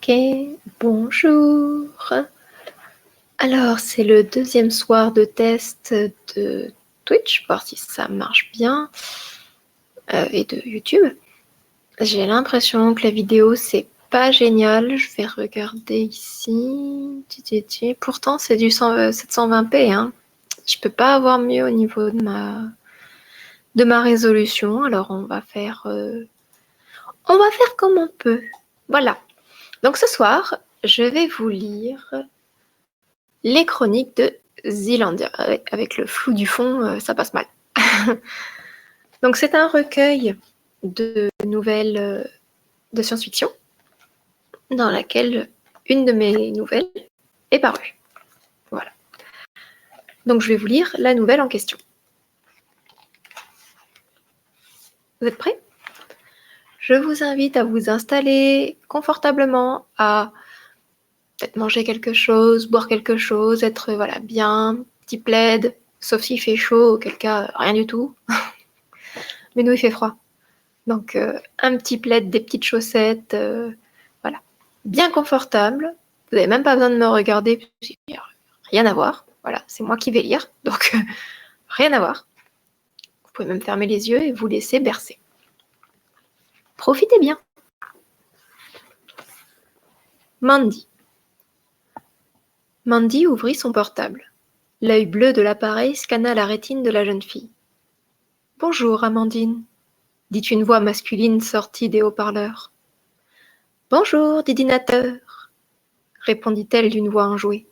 Ok, bonjour. Alors, c'est le deuxième soir de test de Twitch, voir si ça marche bien, et de YouTube. J'ai l'impression que la vidéo, c'est pas génial. Je vais regarder ici. Pourtant, c'est du 720p. Hein. Je peux pas avoir mieux au niveau de ma résolution. Alors, on va faire comme on peut. Voilà. Donc, ce soir, je vais vous lire les chroniques de Zealandia. Avec le flou du fond, ça passe mal. Donc, c'est un recueil de nouvelles de science-fiction dans laquelle une de mes nouvelles est parue. Voilà. Donc, je vais vous lire la nouvelle en question. Vous êtes prêts ? Je vous invite à vous installer confortablement, à peut-être manger quelque chose, boire quelque chose, être bien, petit plaid, sauf s'il fait chaud, auquel cas, rien du tout. Mais nous, il fait froid. Donc, un petit plaid, des petites chaussettes, voilà. Bien confortable. Vous n'avez même pas besoin de me regarder, rien à voir. Voilà, c'est moi qui vais lire, donc rien à voir. Vous pouvez même fermer les yeux et vous laisser bercer. Profitez bien. Mandy. Mandy ouvrit son portable. L'œil bleu de l'appareil scanna la rétine de la jeune fille. « Bonjour, Amandine », dit une voix masculine sortie des haut-parleurs. « Bonjour, Didinateur », répondit-elle d'une voix enjouée.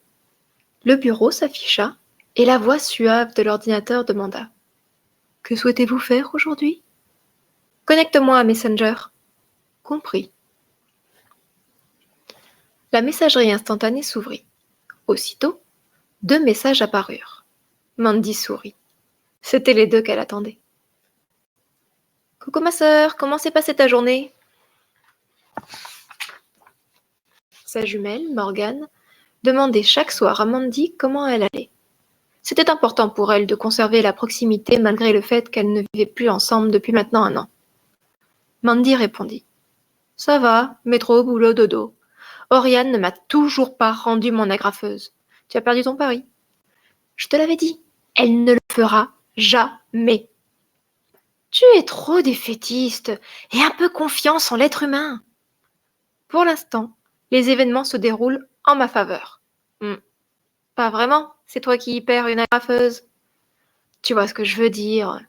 Le bureau s'afficha et la voix suave de l'ordinateur demanda. « Que souhaitez-vous faire aujourd'hui ?»« Connecte-moi à Messenger. » « Compris. » La messagerie instantanée s'ouvrit. Aussitôt, 2 messages apparurent. Mandy sourit. C'étaient les 2 qu'elle attendait. « Coucou ma sœur, comment s'est passée ta journée ?» Sa jumelle, Morgane, demandait chaque soir à Mandy comment elle allait. C'était important pour elle de conserver la proximité malgré le fait qu'elles ne vivaient plus ensemble depuis maintenant 1 an. Mandy répondit. « Ça va, métro, boulot, dodo. Oriane ne m'a toujours pas rendu mon agrafeuse. Tu as perdu ton pari. Je te l'avais dit, elle ne le fera jamais. Tu es trop défaitiste et un peu confiance en l'être humain. Pour l'instant, les événements se déroulent en ma faveur. Pas vraiment, c'est toi qui y perds une agrafeuse. Tu vois ce que je veux dire.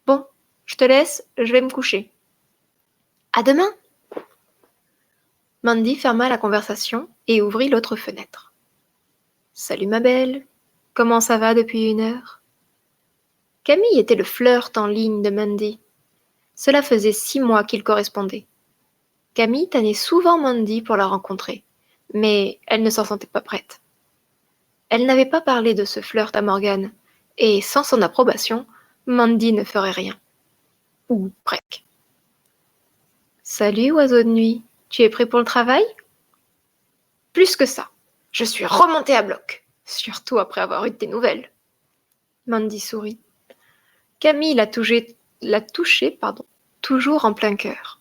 Bon, je te laisse, je vais me coucher. À demain. Mandy ferma la conversation et ouvrit l'autre fenêtre. Salut ma belle, comment ça va depuis 1 heure ? Camille était le flirt en ligne de Mandy. Cela faisait 6 mois qu'ils correspondaient. Camille tannait souvent Mandy pour la rencontrer, mais elle ne s'en sentait pas prête. Elle n'avait pas parlé de ce flirt à Morgane, et sans son approbation, Mandy ne ferait rien. Ou presque. Salut, oiseau de nuit, tu es prêt pour le travail ? Plus que ça, je suis remontée à bloc, surtout après avoir eu de tes nouvelles. Mandy sourit. Camille l'a touché, toujours en plein cœur.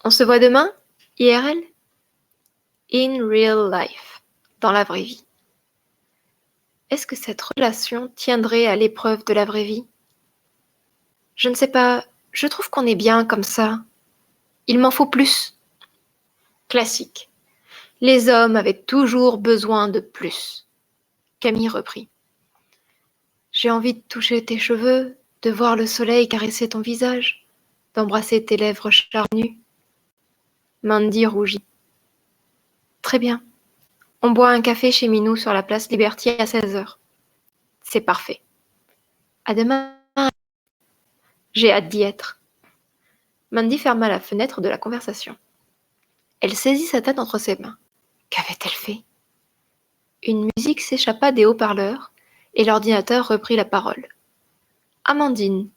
On se voit demain, IRL ? In real life, dans la vraie vie. Est-ce que cette relation tiendrait à l'épreuve de la vraie vie ? Je ne sais pas, je trouve qu'on est bien comme ça. Il m'en faut plus. Classique. Les hommes avaient toujours besoin de plus. Camille reprit. J'ai envie de toucher tes cheveux, de voir le soleil caresser ton visage, d'embrasser tes lèvres charnues. Mandy rougit. Très bien. On boit un café chez Minou sur la place Liberty à 16h. C'est parfait. À demain. J'ai hâte d'y être. Mandy ferma la fenêtre de la conversation. Elle saisit sa tête entre ses mains. Qu'avait-elle fait ? Une musique s'échappa des haut-parleurs et l'ordinateur reprit la parole. Amandine,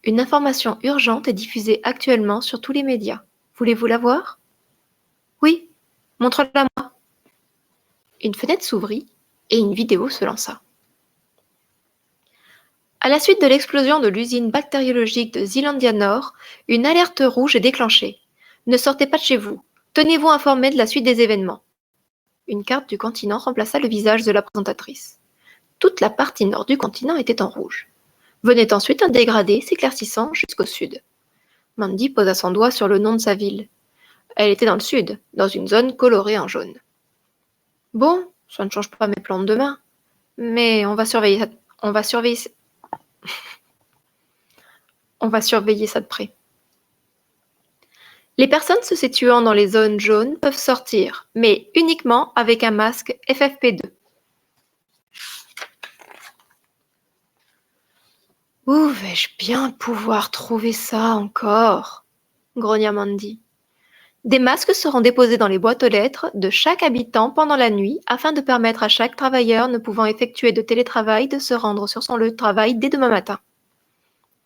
une information urgente est diffusée actuellement sur tous les médias. Voulez-vous la voir ? Oui, montre-la moi. Une fenêtre s'ouvrit et une vidéo se lança. À la suite de l'explosion de l'usine bactériologique de Zealandia Nord, une alerte rouge est déclenchée. Ne sortez pas de chez vous. Tenez-vous informé de la suite des événements. Une carte du continent remplaça le visage de la présentatrice. Toute la partie nord du continent était en rouge. Venait ensuite un dégradé s'éclaircissant jusqu'au sud. Mandy posa son doigt sur le nom de sa ville. Elle était dans le sud, dans une zone colorée en jaune. Bon, ça ne change pas mes plans de demain, mais on va surveiller ça de près. Les personnes se situant dans les zones jaunes peuvent sortir, mais uniquement avec un masque FFP2. Où vais-je bien pouvoir trouver ça encore? Grogna Mandy. Des masques seront déposés dans les boîtes aux lettres de chaque habitant pendant la nuit afin de permettre à chaque travailleur ne pouvant effectuer de télétravail de se rendre sur son lieu de travail dès demain matin.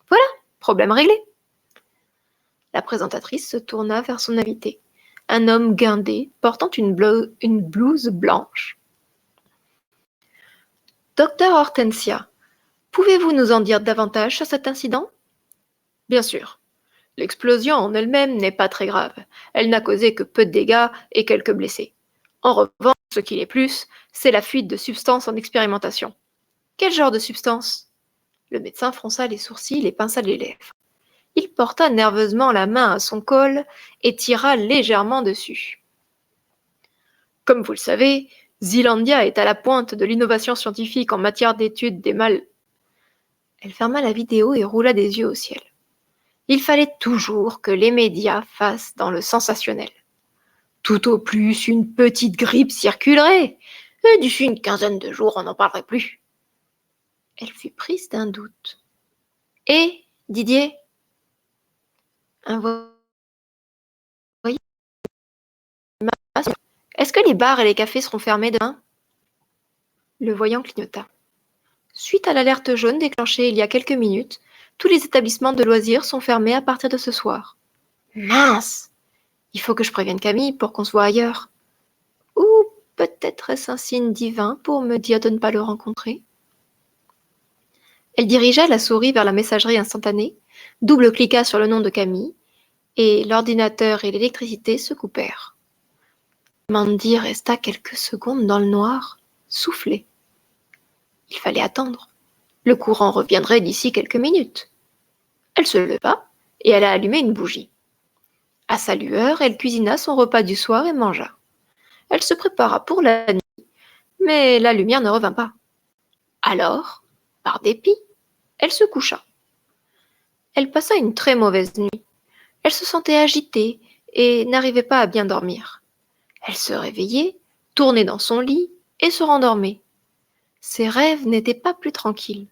Voilà, problème réglé. La présentatrice se tourna vers son invité, un homme guindé portant une blouse blanche. Docteur Hortensia, pouvez-vous nous en dire davantage sur cet incident? Bien sûr. L'explosion en elle-même n'est pas très grave. Elle n'a causé que peu de dégâts et quelques blessés. En revanche, ce qu'il est plus, c'est la fuite de substances en expérimentation. Quel genre de substance? Le médecin fronça les sourcils et pinça les lèvres. Il porta nerveusement la main à son col et tira légèrement dessus. Comme vous le savez, Zealandia est à la pointe de l'innovation scientifique en matière d'étude des mal. Elle ferma la vidéo et roula des yeux au ciel. Il fallait toujours que les médias fassent dans le sensationnel. Tout au plus, une petite grippe circulerait, et d'ici une quinzaine de jours, on n'en parlerait plus. Elle fut prise d'un doute. Et, Didier, un voyage. Est-ce que les bars et les cafés seront fermés demain? Le voyant clignota. Suite à l'alerte jaune déclenchée il y a quelques minutes, tous les établissements de loisirs sont fermés à partir de ce soir. Mince! Il faut que je prévienne Camille pour qu'on se voit ailleurs. Ou peut-être est-ce un signe divin pour me dire de ne pas le rencontrer? Elle dirigea la souris vers la messagerie instantanée, double-cliqua sur le nom de Camille, et l'ordinateur et l'électricité se coupèrent. Mandy resta quelques secondes dans le noir, soufflée. Il fallait attendre. Le courant reviendrait d'ici quelques minutes. Elle se leva et alla allumer une bougie. À sa lueur, elle cuisina son repas du soir et mangea. Elle se prépara pour la nuit, mais la lumière ne revint pas. Alors, par dépit, elle se coucha. Elle passa une très mauvaise nuit. Elle se sentait agitée et n'arrivait pas à bien dormir. Elle se réveillait, tournait dans son lit et se rendormait. Ses rêves n'étaient pas plus tranquilles.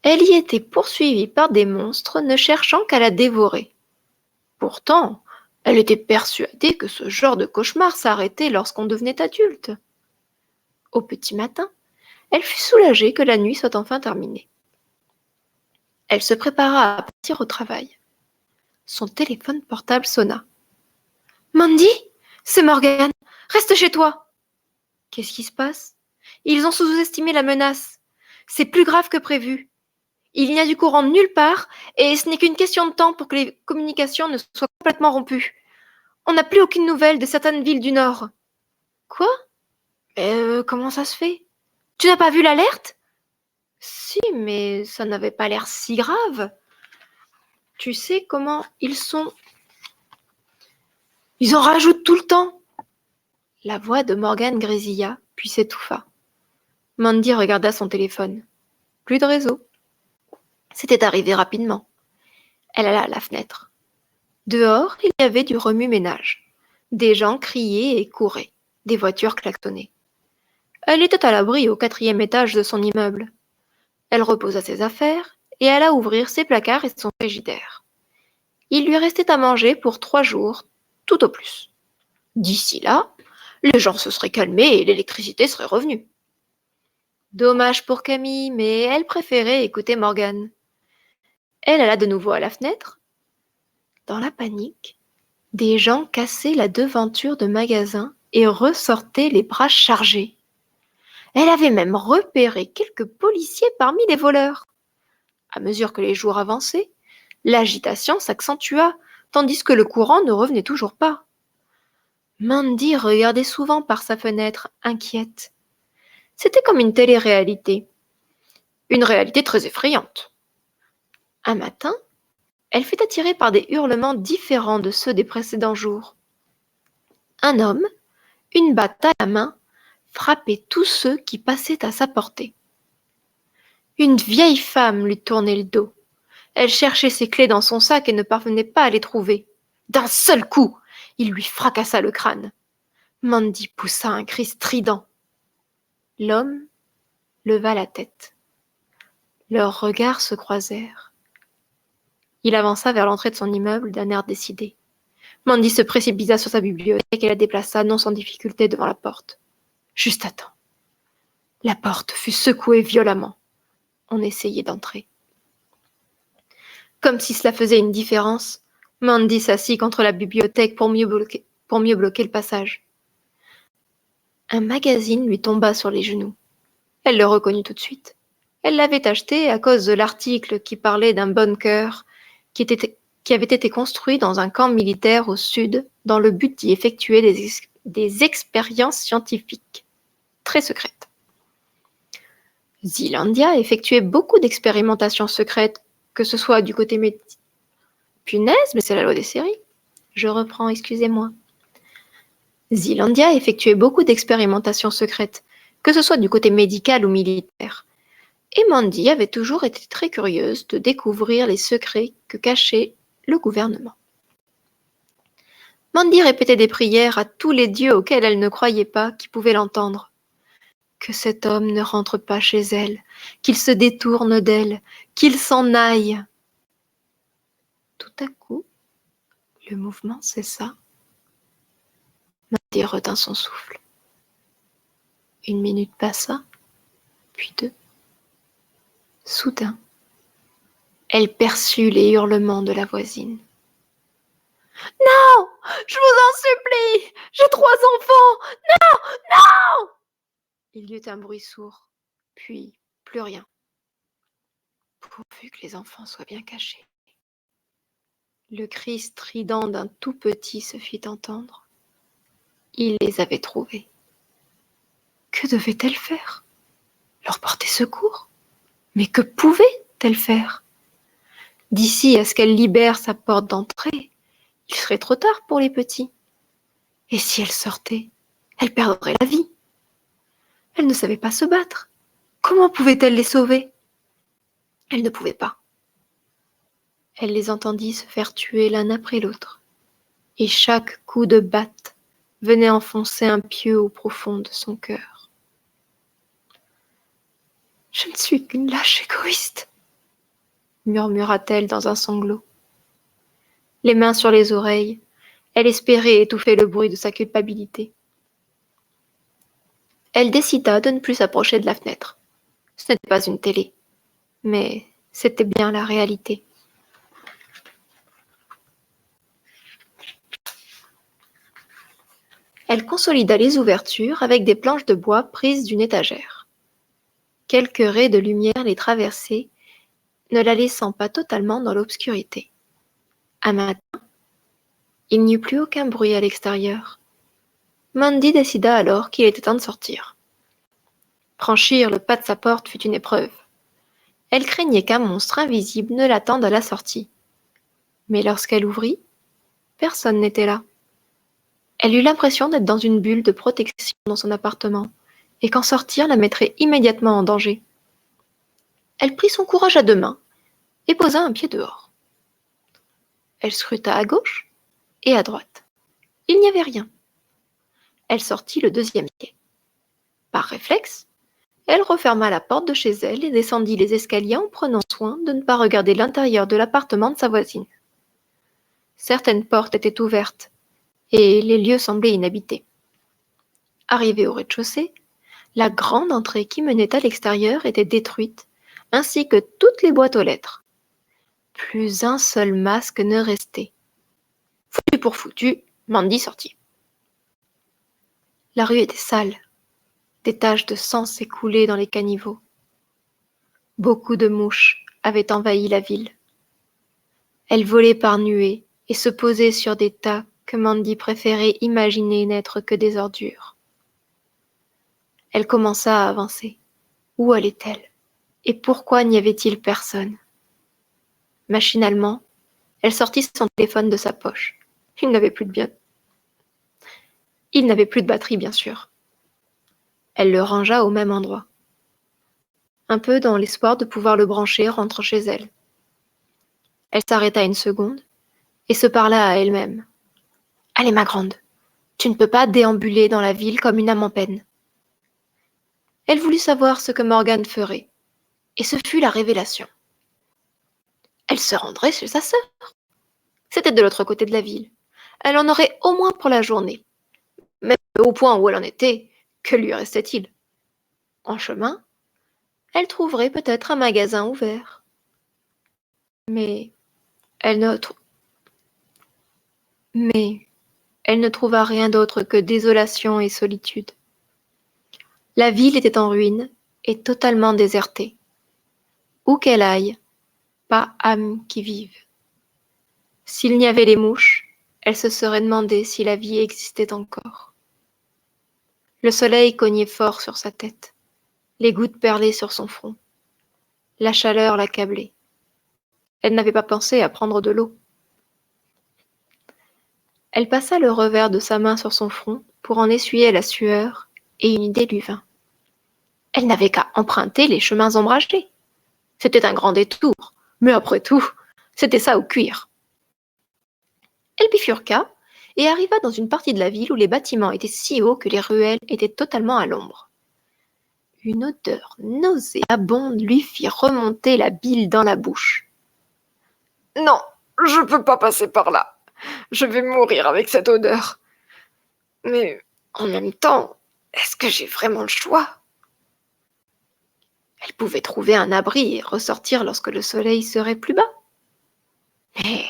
Elle y était poursuivie par des monstres ne cherchant qu'à la dévorer. Pourtant, elle était persuadée que ce genre de cauchemar s'arrêtait lorsqu'on devenait adulte. Au petit matin, elle fut soulagée que la nuit soit enfin terminée. Elle se prépara à partir au travail. Son téléphone portable sonna. « Mandy, c'est Morgan. Reste chez toi. » Qu'est-ce qui se passe? Ils ont sous-estimé la menace. C'est plus grave que prévu. Il n'y a du courant nulle part et ce n'est qu'une question de temps pour que les communications ne soient complètement rompues. On n'a plus aucune nouvelle de certaines villes du Nord. Quoi? Comment ça se fait? Tu n'as pas vu l'alerte? Si, mais ça n'avait pas l'air si grave. Tu sais comment ils sont? Ils en rajoutent tout le temps. La voix de Morgan grésilla, puis s'étouffa. Mandy regarda son téléphone. Plus de réseau. C'était arrivé rapidement. Elle alla à la fenêtre. Dehors, il y avait du remue-ménage. Des gens criaient et couraient. Des voitures klaxonnaient. Elle était à l'abri au 4e étage de son immeuble. Elle reposa ses affaires et alla ouvrir ses placards et son frigidaire. Il lui restait à manger pour 3 jours, tout au plus. D'ici là, les gens se seraient calmés et l'électricité serait revenue. Dommage pour Camille, mais elle préférait écouter Morgan. Elle alla de nouveau à la fenêtre. Dans la panique, des gens cassaient la devanture de magasins et ressortaient les bras chargés. Elle avait même repéré quelques policiers parmi les voleurs. À mesure que les jours avançaient, l'agitation s'accentua, tandis que le courant ne revenait toujours pas. Mandy regardait souvent par sa fenêtre, inquiète. C'était comme une télé-réalité. Une réalité très effrayante. Un matin, elle fut attirée par des hurlements différents de ceux des précédents jours. Un homme, une batte à la main, frappait tous ceux qui passaient à sa portée. Une vieille femme lui tournait le dos. Elle cherchait ses clés dans son sac et ne parvenait pas à les trouver. D'un seul coup, il lui fracassa le crâne. Mandy poussa un cri strident. L'homme leva la tête. Leurs regards se croisèrent. Il avança vers l'entrée de son immeuble d'un air décidé. Mandy se précipita sur sa bibliothèque et la déplaça non sans difficulté devant la porte. Juste à temps. La porte fut secouée violemment. On essayait d'entrer. Comme si cela faisait une différence, Mandy s'assit contre la bibliothèque pour mieux bloquer le passage. Un magazine lui tomba sur les genoux. Elle le reconnut tout de suite. Elle l'avait acheté à cause de l'article qui parlait d'un bunker qui avait été construit dans un camp militaire au sud dans le but d'y effectuer des expériences scientifiques très secrètes. Zealandia effectuait beaucoup d'expérimentations secrètes, que ce soit du côté Punaise, mais c'est la loi des séries. Je reprends, excusez-moi. Zealandia effectuait beaucoup d'expérimentations secrètes, que ce soit du côté médical ou militaire. Et Mandy avait toujours été très curieuse de découvrir les secrets que cachait le gouvernement. Mandy répétait des prières à tous les dieux auxquels elle ne croyait pas qui pouvaient l'entendre. Que cet homme ne rentre pas chez elle, qu'il se détourne d'elle, qu'il s'en aille. Tout à coup, le mouvement cessa. Mandy retint son souffle. Une minute passa, puis deux. Soudain, elle perçut les hurlements de la voisine. « Non, je vous en supplie, j'ai 3 enfants, non, non !» Il y eut un bruit sourd, puis plus rien. Pourvu que les enfants soient bien cachés. Le cri strident d'un tout petit se fit entendre. Il les avait trouvés. Que devait-elle faire? Leur porter secours? Mais que pouvait-elle faire? D'ici à ce qu'elle libère sa porte d'entrée, il serait trop tard pour les petits. Et si elle sortait, elle perdrait la vie. Elle ne savait pas se battre. Comment pouvait-elle les sauver? Elle ne pouvait pas. Elle les entendit se faire tuer l'un après l'autre, et chaque coup de batte venait enfoncer un pieu au profond de son cœur. « Je ne suis qu'une lâche égoïste, » murmura-t-elle dans un sanglot. Les mains sur les oreilles, elle espérait étouffer le bruit de sa culpabilité. Elle décida de ne plus s'approcher de la fenêtre. Ce n'était pas une télé, mais c'était bien la réalité. Elle consolida les ouvertures avec des planches de bois prises d'une étagère. Quelques raies de lumière les traversaient, ne la laissant pas totalement dans l'obscurité. Un matin, il n'y eut plus aucun bruit à l'extérieur. Mandy décida alors qu'il était temps de sortir. Franchir le pas de sa porte fut une épreuve. Elle craignait qu'un monstre invisible ne l'attende à la sortie. Mais lorsqu'elle ouvrit, personne n'était là. Elle eut l'impression d'être dans une bulle de protection dans son appartement, et qu'en sortir la mettrait immédiatement en danger. Elle prit son courage à 2 mains et posa un pied dehors. Elle scruta à gauche et à droite. Il n'y avait rien. Elle sortit le 2e pied. Par réflexe, elle referma la porte de chez elle et descendit les escaliers en prenant soin de ne pas regarder l'intérieur de l'appartement de sa voisine. Certaines portes étaient ouvertes et les lieux semblaient inhabités. Arrivée au rez-de-chaussée, la grande entrée qui menait à l'extérieur était détruite, ainsi que toutes les boîtes aux lettres. Plus un seul masque ne restait. Foutu pour foutu, Mandy sortit. La rue était sale. Des taches de sang s'écoulaient dans les caniveaux. Beaucoup de mouches avaient envahi la ville. Elles volaient par nuées et se posaient sur des tas que Mandy préférait imaginer n'être que des ordures. Elle commença à avancer. Où allait-elle? Et pourquoi n'y avait-il personne? Machinalement, elle sortit son téléphone de sa poche. Il n'avait plus de batterie, bien sûr. Elle le rangea au même endroit, un peu dans l'espoir de pouvoir le brancher rentrant chez elle. Elle s'arrêta une seconde et se parla à elle-même. « Allez, ma grande, tu ne peux pas déambuler dans la ville comme une âme en peine. » Elle voulut savoir ce que Morgan ferait, et ce fut la révélation. Elle se rendrait chez sa sœur. C'était de l'autre côté de la ville. Elle en aurait au moins pour la journée. Mais au point où elle en était, que lui restait-il? En chemin, elle trouverait peut-être un magasin ouvert. Mais elle ne, trou- mais elle ne trouva rien d'autre que désolation et solitude. La ville était en ruine et totalement désertée. Où qu'elle aille, pas âme qui vive. S'il n'y avait les mouches, elle se serait demandé si la vie existait encore. Le soleil cognait fort sur sa tête. Les gouttes perlaient sur son front. La chaleur l'accablait. Elle n'avait pas pensé à prendre de l'eau. Elle passa le revers de sa main sur son front pour en essuyer la sueur, et une idée lui vint. Elle n'avait qu'à emprunter les chemins ombragés. C'était un grand détour, mais après tout, c'était ça au cuir. Elle bifurqua et arriva dans une partie de la ville où les bâtiments étaient si hauts que les ruelles étaient totalement à l'ombre. Une odeur nauséabonde lui fit remonter la bile dans la bouche. « Non, je ne peux pas passer par là. Je vais mourir avec cette odeur. Mais en même temps, est-ce que j'ai vraiment le choix ?» Elle pouvait trouver un abri et ressortir lorsque le soleil serait plus bas. Mais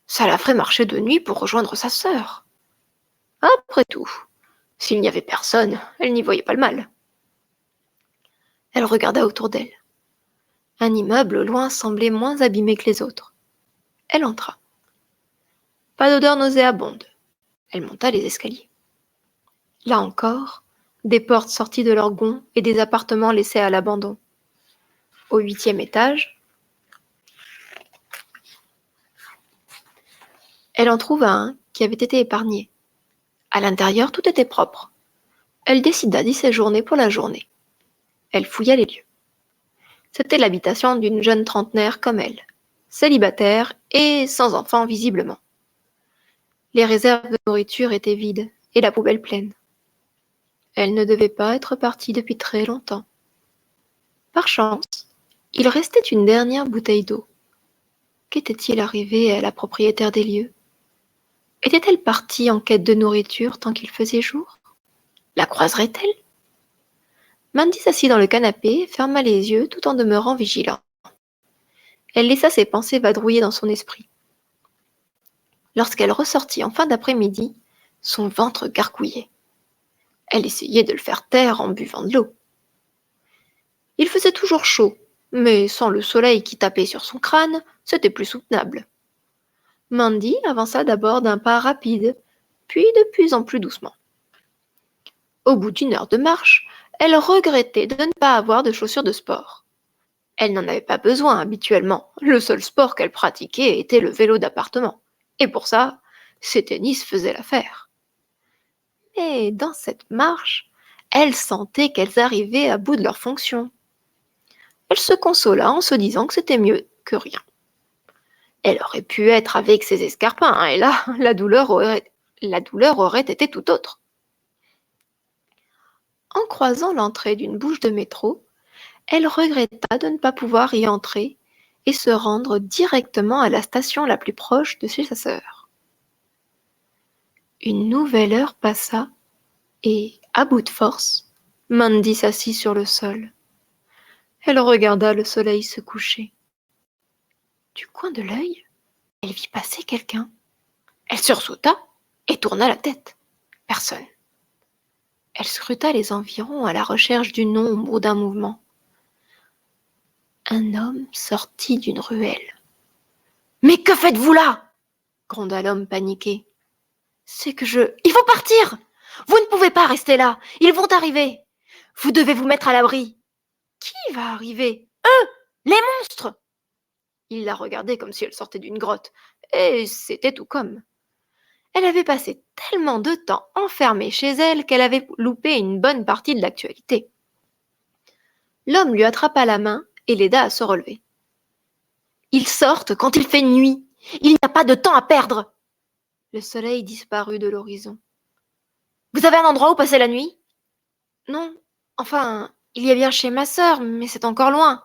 ça la ferait marcher de nuit pour rejoindre sa sœur. Après tout, s'il n'y avait personne, elle n'y voyait pas le mal. Elle regarda autour d'elle. Un immeuble au loin semblait moins abîmé que les autres. Elle entra. Pas d'odeur nauséabonde. Elle monta les escaliers. Là encore, des portes sorties de leurs gonds et des appartements laissés à l'abandon. Au 8e étage, elle en trouva un qui avait été épargné. À l'intérieur, tout était propre. Elle décida d'y séjourner pour la journée. Elle fouilla les lieux. C'était l'habitation d'une jeune trentenaire comme elle, célibataire et sans enfant visiblement. Les réserves de nourriture étaient vides et la poubelle pleine. Elle ne devait pas être partie depuis très longtemps. Par chance, il restait une dernière bouteille d'eau. Qu'était-il arrivé à la propriétaire des lieux? Était-elle partie en quête de nourriture tant qu'il faisait jour? La croiserait-elle? Mandy s'assit dans le canapé et ferma les yeux tout en demeurant vigilant. Elle laissa ses pensées vadrouiller dans son esprit. Lorsqu'elle ressortit en fin d'après-midi, son ventre gargouillait. Elle essayait de le faire taire en buvant de l'eau. Il faisait toujours chaud, mais sans le soleil qui tapait sur son crâne, c'était plus soutenable. Mandy avança d'abord d'un pas rapide, puis de plus en plus doucement. Au bout d'une heure de marche, elle regrettait de ne pas avoir de chaussures de sport. Elle n'en avait pas besoin habituellement, le seul sport qu'elle pratiquait était le vélo d'appartement, et pour ça, ses tennis faisaient l'affaire. Mais dans cette marche, elle sentait qu'elles arrivaient à bout de leur fonction. Elle se consola en se disant que c'était mieux que rien. Elle aurait pu être avec ses escarpins, hein, et là, la douleur aurait été tout autre. En croisant l'entrée d'une bouche de métro, elle regretta de ne pas pouvoir y entrer et se rendre directement à la station la plus proche de chez sa sœur. Une nouvelle heure passa et, à bout de force, Mandy s'assit sur le sol. Elle regarda le soleil se coucher. Du coin de l'œil, elle vit passer quelqu'un. Elle sursauta et tourna la tête. Personne. Elle scruta les environs à la recherche d'une ombre ou d'un mouvement. Un homme sortit d'une ruelle. « Mais que faites-vous là ?» gronda l'homme paniqué. C'est que je... Il faut partir! Vous ne pouvez pas rester là! Ils vont arriver! Vous devez vous mettre à l'abri! Qui va arriver? Eux! Les monstres! Il la regardait comme si elle sortait d'une grotte, et c'était tout comme. Elle avait passé tellement de temps enfermée chez elle qu'elle avait loupé une bonne partie de l'actualité. L'homme lui attrapa la main et l'aida à se relever. Ils sortent quand il fait nuit. Il n'y a pas de temps à perdre. Le soleil disparut de l'horizon. Vous avez un endroit où passer la nuit? Non. Enfin, il y a bien chez ma sœur, mais c'est encore loin.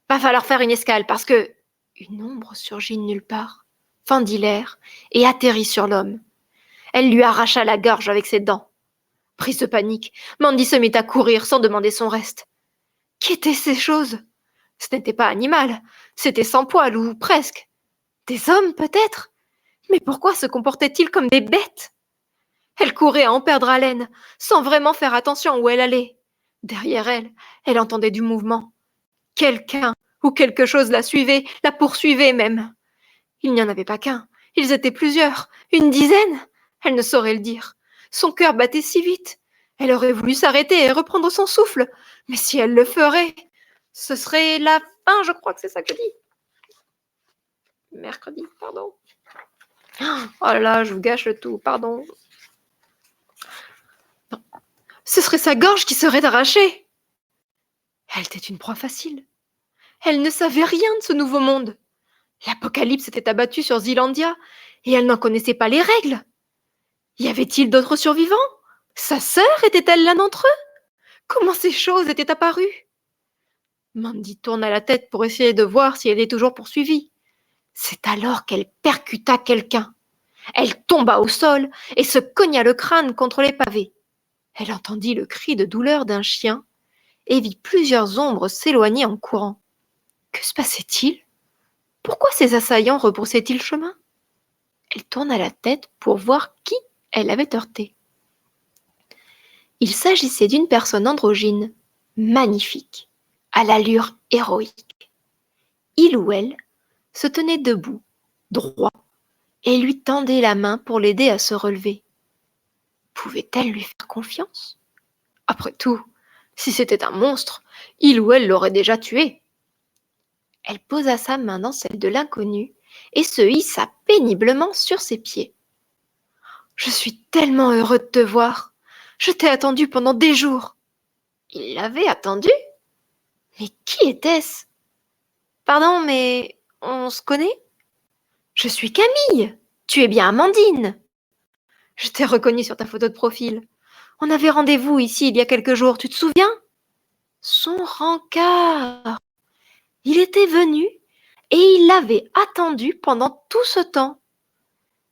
Va falloir faire une escale parce que... Une ombre surgit de nulle part, fendit l'air et atterrit sur l'homme. Elle lui arracha la gorge avec ses dents. Prise de panique, Mandy se mit à courir sans demander son reste. Qu'étaient ces choses? Ce n'était pas animal, c'était sans poil ou presque. Des hommes peut-être? Mais pourquoi se comportaient-ils comme des bêtes? Elle courait à en perdre haleine, sans vraiment faire attention où elle allait. Derrière elle, elle entendait du mouvement. Quelqu'un ou quelque chose la suivait, la poursuivait même. Il n'y en avait pas qu'un, ils étaient plusieurs, une dizaine. Elle ne saurait le dire. Son cœur battait si vite. Elle aurait voulu s'arrêter et reprendre son souffle. Mais si elle le ferait, ce serait la fin, je crois que c'est ça que je dis. Mercredi, pardon. Oh là là, je vous gâche le tout, pardon. Non. Ce serait sa gorge qui serait arrachée. Elle était une proie facile. Elle ne savait rien de ce nouveau monde. L'apocalypse s'était abattu sur Zealandia et elle n'en connaissait pas les règles. Y avait-il d'autres survivants? Sa sœur était-elle l'un d'entre eux? Comment ces choses étaient apparues? Mandy tourna la tête pour essayer de voir si elle était toujours poursuivie. C'est alors qu'elle percuta quelqu'un. Elle tomba au sol et se cogna le crâne contre les pavés. Elle entendit le cri de douleur d'un chien et vit plusieurs ombres s'éloigner en courant. Que se passait-il? Pourquoi ces assaillants rebroussaient-ils chemin? Elle tourna la tête pour voir qui elle avait heurté. Il s'agissait d'une personne androgyne, magnifique, à l'allure héroïque. Il ou elle se tenait debout, droit, et lui tendait la main pour l'aider à se relever. Pouvait-elle lui faire confiance? Après tout, si c'était un monstre, il ou elle l'aurait déjà tué. Elle posa sa main dans celle de l'inconnu et se hissa péniblement sur ses pieds. « Je suis tellement heureux de te voir. Je t'ai attendu pendant des jours. » Il l'avait attendu? Mais qui était-ce? Pardon, mais on se connaît? Je suis Camille. Tu es bien Amandine. Je t'ai reconnue sur ta photo de profil. On avait rendez-vous ici il y a quelques jours, tu te souviens? Son rencard. Il était venu et il l'avait attendu pendant tout ce temps.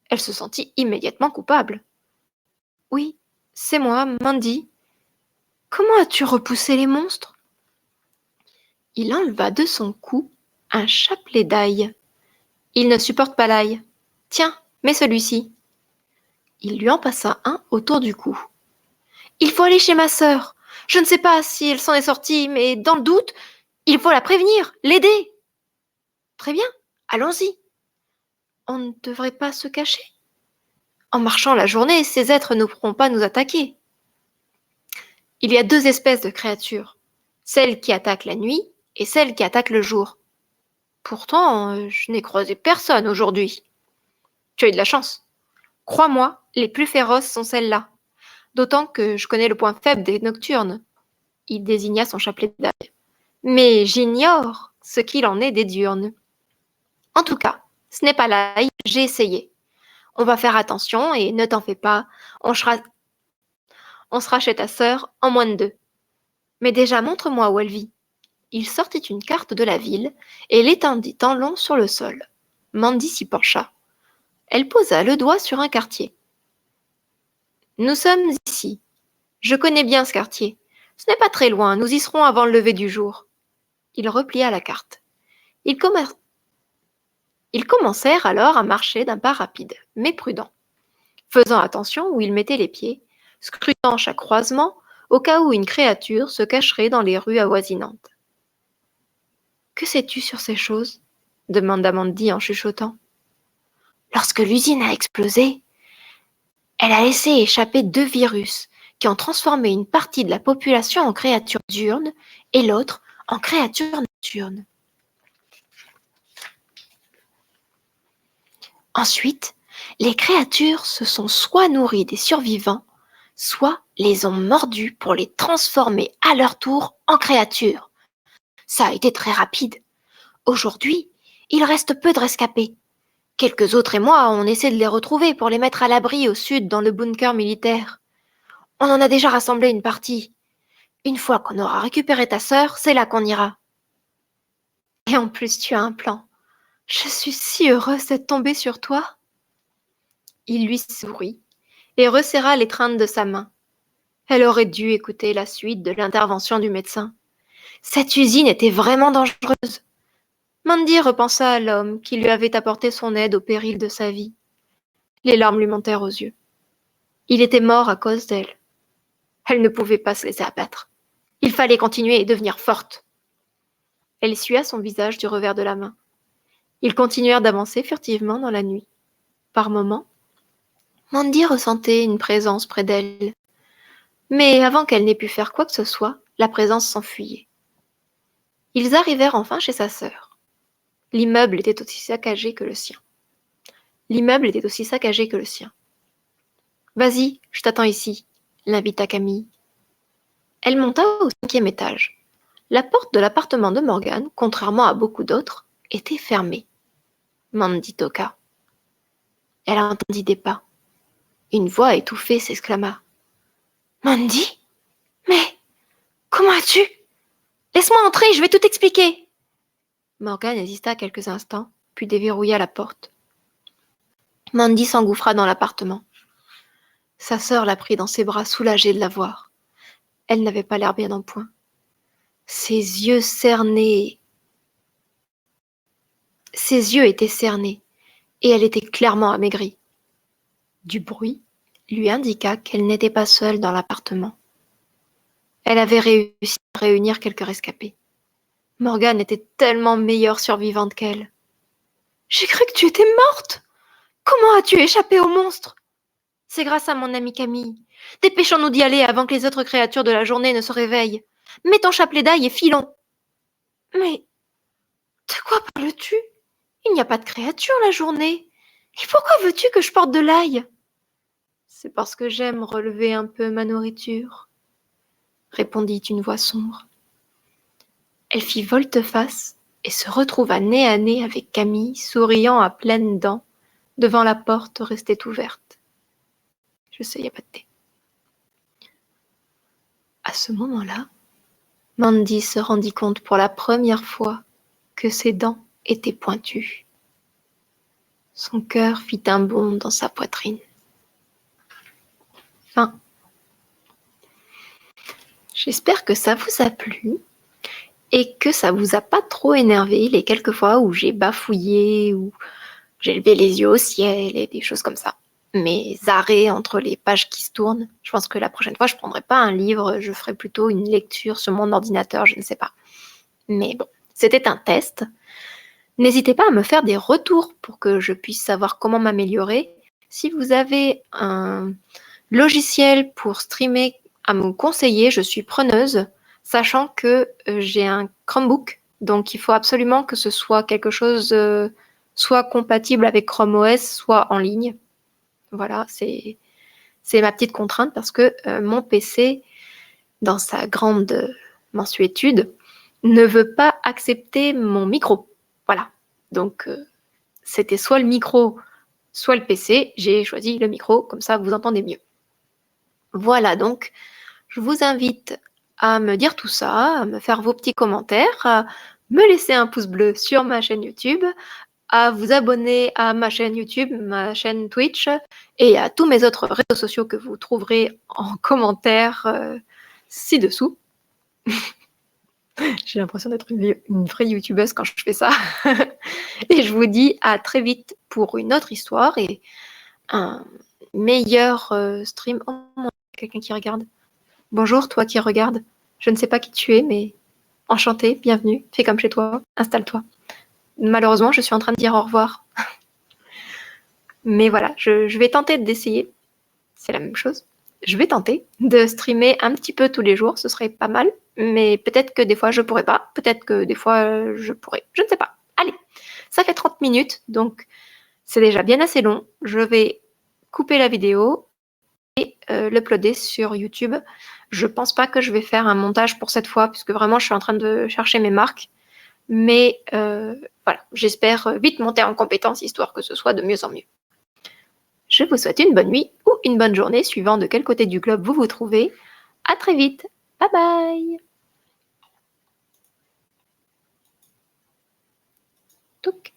Elle se sentit immédiatement coupable. Oui, c'est moi, Mandy. Comment as-tu repoussé les monstres? Il enleva de son cou un chapelet d'ail. Il ne supporte pas l'ail. Tiens, mets celui-ci. Il lui en passa un autour du cou. Il faut aller chez ma sœur. Je ne sais pas si elle s'en est sortie, mais dans le doute, il faut la prévenir, l'aider. Très bien, allons-y. On ne devrait pas se cacher. En marchant la journée, ces êtres ne pourront pas nous attaquer. Il y a deux espèces de créatures, celles qui attaquent la nuit et celles qui attaquent le jour. Pourtant, je n'ai croisé personne aujourd'hui. Tu as eu de la chance. Crois-moi, les plus féroces sont celles-là. D'autant que je connais le point faible des nocturnes. Il désigna son chapelet d'ail. Mais j'ignore ce qu'il en est des diurnes. En tout cas, ce n'est pas l'ail, j'ai essayé. On va faire attention et ne t'en fais pas, on sera chez ta sœur en moins de 2. Mais déjà, montre-moi où elle vit. Il sortit une carte de la ville et l'étendit en long sur le sol. Mandy s'y pencha. Elle posa le doigt sur un quartier. Nous sommes ici. Je connais bien ce quartier. Ce n'est pas très loin, nous y serons avant le lever du jour. Il replia la carte. Ils commencèrent alors à marcher d'un pas rapide, mais prudent, faisant attention où ils mettaient les pieds, scrutant chaque croisement au cas où une créature se cacherait dans les rues avoisinantes. « Que sais-tu sur ces choses ?» demanda Mandy en chuchotant. « Lorsque l'usine a explosé, Elle a laissé échapper 2 virus qui ont transformé une partie de la population en créatures diurnes et l'autre en créatures nocturnes. Ensuite, les créatures se sont soit nourries des survivants, soit les ont mordus pour les transformer à leur tour en créatures. Ça a été très rapide. Aujourd'hui, il reste peu de rescapés. Quelques autres et moi, on essaie de les retrouver pour les mettre à l'abri au sud dans le bunker militaire. On en a déjà rassemblé une partie. Une fois qu'on aura récupéré ta sœur, c'est là qu'on ira. Et en plus, tu as un plan. Je suis si heureuse d'être tombée sur toi. Il lui sourit et resserra l'étreinte de sa main. Elle aurait dû écouter la suite de l'intervention du médecin. Cette usine était vraiment dangereuse. Mandy repensa à l'homme qui lui avait apporté son aide au péril de sa vie. Les larmes lui montèrent aux yeux. Il était mort à cause d'elle. Elle ne pouvait pas se laisser abattre. Il fallait continuer et devenir forte. Elle essuya son visage du revers de la main. Ils continuèrent d'avancer furtivement dans la nuit. Par moments, Mandy ressentait une présence près d'elle. Mais avant qu'elle n'ait pu faire quoi que ce soit, la présence s'enfuyait. Ils arrivèrent enfin chez sa sœur. L'immeuble était aussi saccagé que le sien. Vas-y, je t'attends ici, l'invita Camille. Elle monta au 5e étage. La porte de l'appartement de Morgan, contrairement à beaucoup d'autres, était fermée. Mandy toqua. Elle entendit des pas. Une voix étouffée s'exclama. Mandy? Mais comment as-tu? Laisse-moi entrer, je vais tout expliquer. Morgan hésita quelques instants, puis déverrouilla la porte. Mandy s'engouffra dans l'appartement. Sa sœur la prit dans ses bras, soulagée de la voir. Elle n'avait pas l'air bien en point. Ses yeux étaient cernés, et elle était clairement amaigrie. Du bruit lui indiqua qu'elle n'était pas seule dans l'appartement. Elle avait réussi à réunir quelques rescapés. Morgan était tellement meilleure survivante qu'elle. « J'ai cru que tu étais morte! Comment as-tu échappé au monstre? » « C'est grâce à mon amie Camille. Dépêchons-nous d'y aller avant que les autres créatures de la journée ne se réveillent. Mets ton chapelet d'ail et filons. » « Mais de quoi parles-tu? Il n'y a pas de créatures la journée. Et pourquoi veux-tu que je porte de l'ail? » « C'est parce que j'aime relever un peu ma nourriture, » répondit une voix sombre. Elle fit volte-face et se retrouva nez à nez avec Camille, souriant à pleines dents, devant la porte restée ouverte. Je sais, il n'y a pas de thé. À ce moment-là, Mandy se rendit compte pour la première fois que ses dents étaient pointues. Son cœur fit un bond dans sa poitrine. Fin. J'espère que ça vous a plu et que ça vous a pas trop énervé les quelques fois où j'ai bafouillé ou j'ai levé les yeux au ciel et des choses comme ça. Mes arrêts entre les pages qui se tournent. Je pense que la prochaine fois, je ne prendrai pas un livre, je ferai plutôt une lecture sur mon ordinateur, je ne sais pas. Mais bon, c'était un test. N'hésitez pas à me faire des retours pour que je puisse savoir comment m'améliorer. Si vous avez un logiciel pour streamer à me conseiller, je suis preneuse, sachant que j'ai un Chromebook, donc il faut absolument que ce soit quelque chose soit compatible avec Chrome OS, soit en ligne. Voilà, c'est ma petite contrainte parce que mon PC, dans sa grande mansuétude, ne veut pas accepter mon micro. Voilà, donc c'était soit le micro, soit le PC. J'ai choisi le micro, comme ça vous entendez mieux. Voilà, donc je vous invite à me dire tout ça, à me faire vos petits commentaires, à me laisser un pouce bleu sur ma chaîne YouTube, à vous abonner à ma chaîne YouTube, ma chaîne Twitch et à tous mes autres réseaux sociaux que vous trouverez en commentaire ci-dessous. J'ai l'impression d'être une vraie youtubeuse quand je fais ça. Et je vous dis à très vite pour une autre histoire et un meilleur stream. Oh, quelqu'un qui regarde. Bonjour, toi qui regardes. Je ne sais pas qui tu es, mais enchanté, bienvenue. Fais comme chez toi, installe-toi. Malheureusement, je suis en train de dire au revoir. Mais voilà, je vais tenter d'essayer. c'est la même chose. Je vais tenter de streamer un petit peu tous les jours, ce serait pas mal, mais peut-être que des fois je pourrais pas, peut-être que des fois je pourrais, je ne sais pas. Allez, ça fait 30 minutes, donc c'est déjà bien assez long. Je vais couper la vidéo et l'uploader sur YouTube. Je pense pas que je vais faire un montage pour cette fois, puisque vraiment je suis en train de chercher mes marques. Mais voilà, j'espère vite monter en compétence, histoire que ce soit de mieux en mieux. Je vous souhaite une bonne nuit ou une bonne journée, suivant de quel côté du globe vous vous trouvez. À très vite. Bye bye. Touc.